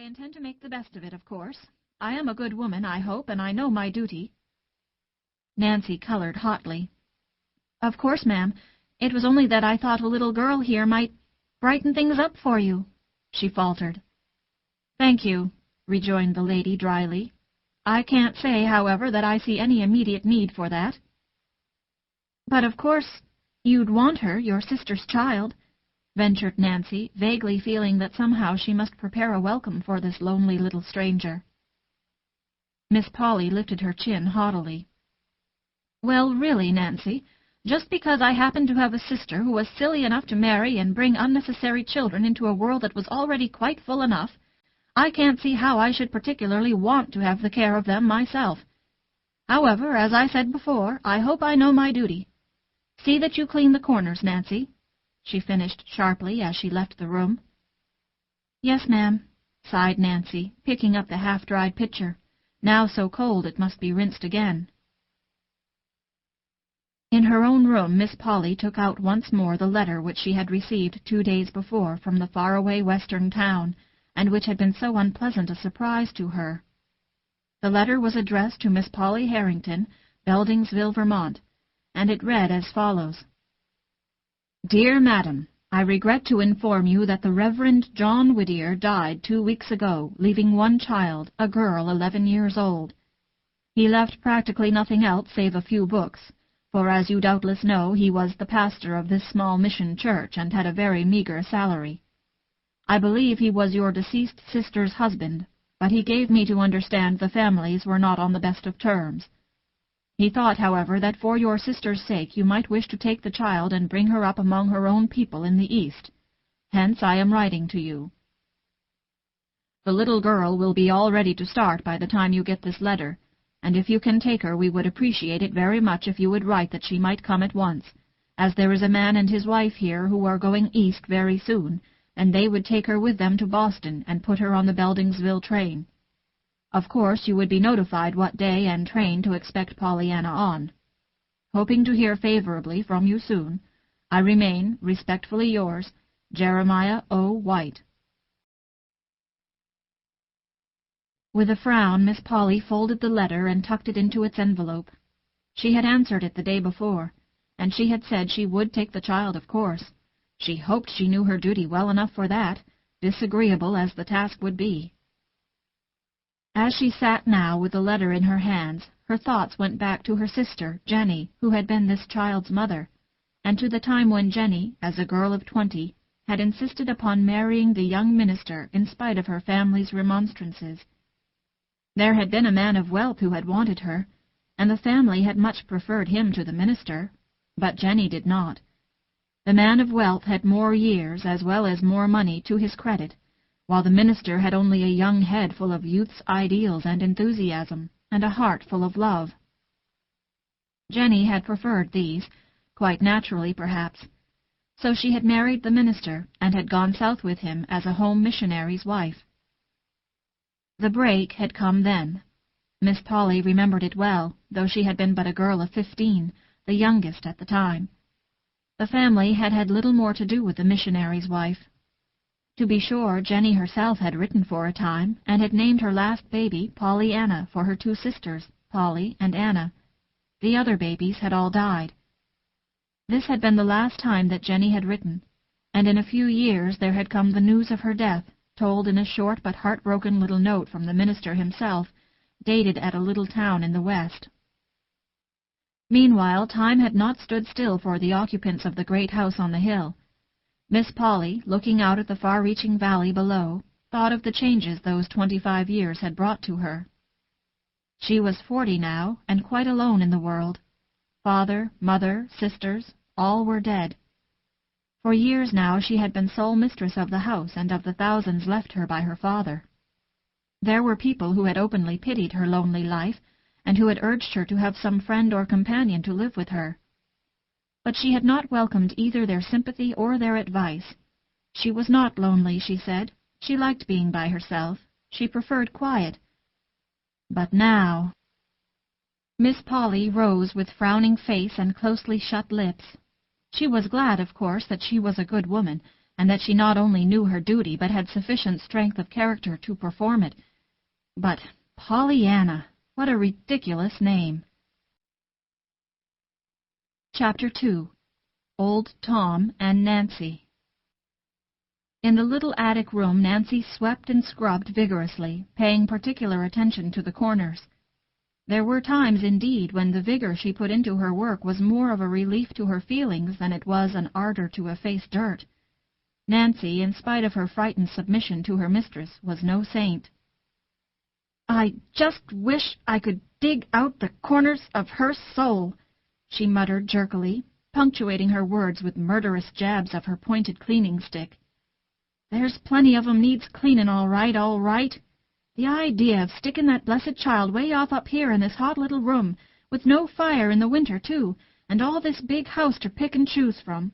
I intend to make the best of it, of course. I am a good woman, I hope, and I know my duty." Nancy colored hotly. "Of course, ma'am. It was only that I thought a little girl here might brighten things up for you," she faltered. "Thank you," rejoined the lady dryly. "I can't say, however, that I see any immediate need for that." "But of course you'd want her, your sister's child," ventured Nancy, vaguely feeling that somehow she must prepare a welcome for this lonely little stranger. Miss Polly lifted her chin haughtily. "Well, really, Nancy, just because I happen to have a sister who was silly enough to marry and bring unnecessary children into a world that was already quite full enough, I can't see how I should particularly want to have the care of them myself. However, as I said before, I hope I know my duty. See that you clean the corners, Nancy," she finished sharply as she left the room. "Yes, ma'am," sighed Nancy, picking up the half-dried pitcher, now so cold it must be rinsed again. In her own room, Miss Polly took out once more the letter which she had received 2 days before from the faraway western town, and which had been so unpleasant a surprise to her. The letter was addressed to Miss Polly Harrington, Beldingsville, Vermont, and it read as follows. "Dear Madam, I regret to inform you that the Reverend John Whittier died 2 weeks ago, leaving one child, a girl 11 years old. He left practically nothing else save a few books, for as you doubtless know, he was the pastor of this small mission church and had a very meager salary. I believe he was your deceased sister's husband, but he gave me to understand the families were not on the best of terms. He thought, however, that for your sister's sake you might wish to take the child and bring her up among her own people in the East. Hence I am writing to you. The little girl will be all ready to start by the time you get this letter, and if you can take her we would appreciate it very much if you would write that she might come at once, as there is a man and his wife here who are going East very soon, and they would take her with them to Boston and put her on the Beldingsville train. Of course, you would be notified what day and train to expect Pollyanna on. Hoping to hear favorably from you soon, I remain, respectfully yours, Jeremiah O. White." With a frown, Miss Polly folded the letter and tucked it into its envelope. She had answered it the day before, and she had said she would take the child, of course. She hoped she knew her duty well enough for that, disagreeable as the task would be. As she sat now with the letter in her hands, her thoughts went back to her sister, Jenny, who had been this child's mother, and to the time when Jenny, as a girl of 20, had insisted upon marrying the young minister in spite of her family's remonstrances. There had been a man of wealth who had wanted her, and the family had much preferred him to the minister, but Jenny did not. The man of wealth had more years as well as more money to his credit, while the minister had only a young head full of youth's ideals and enthusiasm, and a heart full of love. Jenny had preferred these, quite naturally perhaps, so she had married the minister and had gone south with him as a home missionary's wife. The break had come then. Miss Polly remembered it well, though she had been but a girl of 15, the youngest at the time. The family had had little more to do with the missionary's wife. To be sure, Jenny herself had written for a time, and had named her last baby Pollyanna for her 2 sisters, Polly and Anna. The other babies had all died. This had been the last time that Jenny had written, and in a few years there had come the news of her death, told in a short but heartbroken little note from the minister himself, dated at a little town in the West. Meanwhile, time had not stood still for the occupants of the great house on the hill. Miss Polly, looking out at the far-reaching valley below, thought of the changes those 25 years had brought to her. She was 40 now, and quite alone in the world. Father, mother, sisters, all were dead. For years now she had been sole mistress of the house and of the thousands left her by her father. There were people who had openly pitied her lonely life, and who had urged her to have some friend or companion to live with her. But she had not welcomed either their sympathy or their advice. She was not lonely, she said. She liked being by herself. She preferred quiet. But now... Miss Polly rose with frowning face and closely shut lips. She was glad, of course, that she was a good woman, and that she not only knew her duty, but had sufficient strength of character to perform it. But Pollyanna, what a ridiculous name! Chapter 2. Old Tom and Nancy. In the little attic room Nancy swept and scrubbed vigorously, paying particular attention to the corners. There were times, indeed, when the vigor she put into her work was more of a relief to her feelings than it was an ardor to efface dirt. Nancy, in spite of her frightened submission to her mistress, was no saint. "I just wish I could dig out the corners of her soul," she muttered jerkily, punctuating her words with murderous jabs of her pointed cleaning stick. "There's plenty of 'em needs cleanin' all right, all right. The idea of sticking that blessed child way off up here in this hot little room, with no fire in the winter, too, and all this big house to pick and choose from.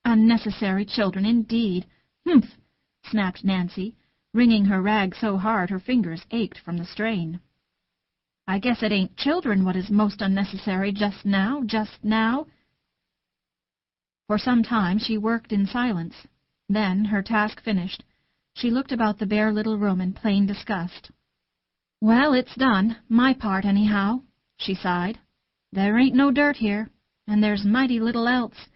Unnecessary children, indeed. Humph!" snapped Nancy, wringing her rag so hard her fingers ached from the strain. "I guess it ain't children what is most unnecessary just now. For some time she worked in silence. Then, her task finished, she looked about the bare little room in plain disgust. "Well, it's done, my part anyhow," she sighed. "There ain't no dirt here, and there's mighty little else.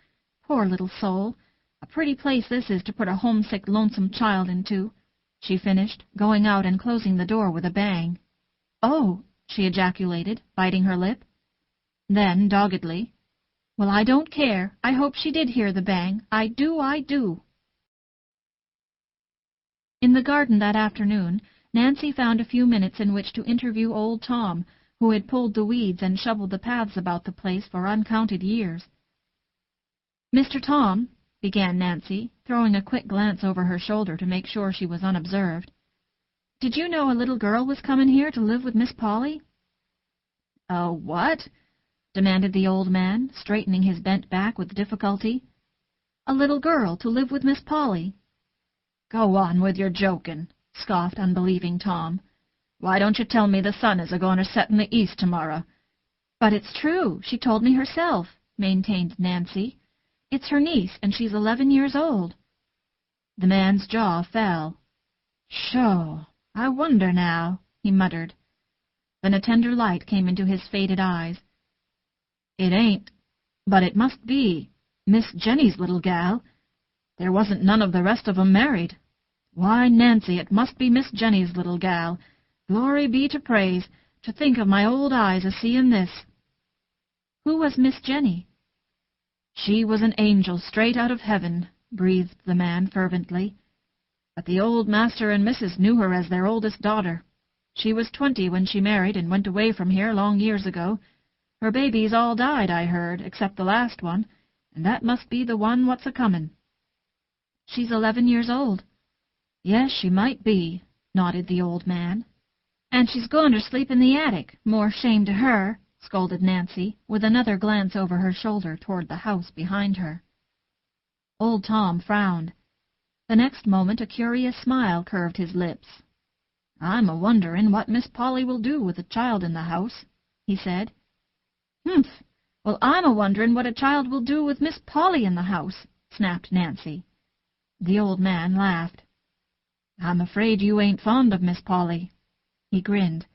Poor little soul, a pretty place this is to put a homesick, lonesome child into," she finished, going out and closing the door with a bang. "Oh!" she ejaculated, biting her lip. Then, doggedly, "Well, I don't care. I hope she did hear the bang. I do. In the garden that afternoon, Nancy found a few minutes in which to interview old Tom, who had pulled the weeds and shoveled the paths about the place for uncounted years. "Mr. Tom," began Nancy, throwing a quick glance over her shoulder to make sure she was unobserved, "did you know a little girl was comin' here to live with Miss Polly?" "A what?" demanded the old man, straightening his bent back with difficulty. "A little girl to live with Miss Polly." "Go on with your jokin'," scoffed unbelieving Tom. "Why don't you tell me the sun is a-goin' to set in the east tomorrow?" "But it's true. She told me herself," maintained Nancy. "It's her niece, and she's 11 years old." The man's jaw fell. "Sho! I wonder now," he muttered. Then a tender light came into his faded eyes. "It ain't, but it must be, Miss Jenny's little gal. There wasn't none of the rest of 'em married. Why, Nancy, it must be Miss Jenny's little gal. Glory be to praise, to think of my old eyes a-seein' this." "Who was Miss Jenny?" "She was an angel straight out of heaven," breathed the man fervently. "But the old master and missus knew her as their oldest daughter. She was 20 when she married and went away from here long years ago. Her babies all died, I heard, except the last one, and that must be the one what's a-comin'." "She's 11 years old." "Yes, she might be," nodded the old man. "And she's goin' to sleep in the attic, more shame to her," scolded Nancy, with another glance over her shoulder toward the house behind her. Old Tom frowned. The next moment a curious smile curved his lips. "I'm a-wonderin' what Miss Polly will do with a child in the house," he said. "Humph! Well, I'm a-wonderin' what a child will do with Miss Polly in the house," snapped Nancy. The old man laughed. "I'm afraid you ain't fond of Miss Polly." He grinned.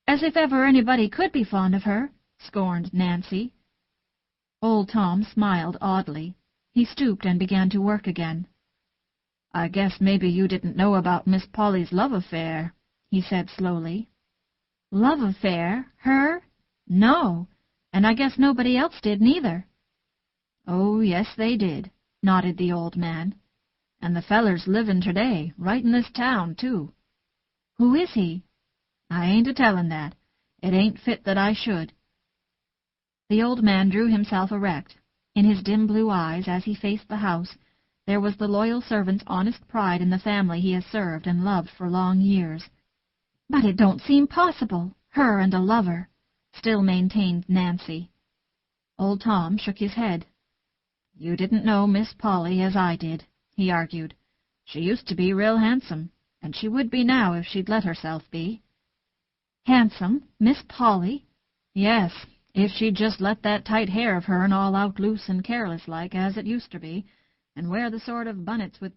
"As if ever anybody could be fond of her," scorned Nancy. Old Tom smiled oddly. He stooped and began to work again. "I guess maybe you didn't know about Miss Polly's love affair," he said slowly. "Love affair? Her? No, and I guess nobody else did neither." "Oh, yes, they did," nodded the old man. "And the feller's livin' today, right in this town, too." "Who is he?" "I ain't a-tellin' that. It ain't fit that I should." The old man drew himself erect. In his dim blue eyes, as he faced the house, there was the loyal servant's honest pride in the family he has served and loved for long years. "But it don't seem possible, her and a lover," still maintained Nancy. Old Tom shook his head. "You didn't know Miss Polly as I did," he argued. "She used to be real handsome, and she would be now if she'd let herself be." "Handsome? Miss Polly?" "Yes, if she'd just let that tight hair of hern all out loose and careless like, as it used to be. and wear the sort of bunnets with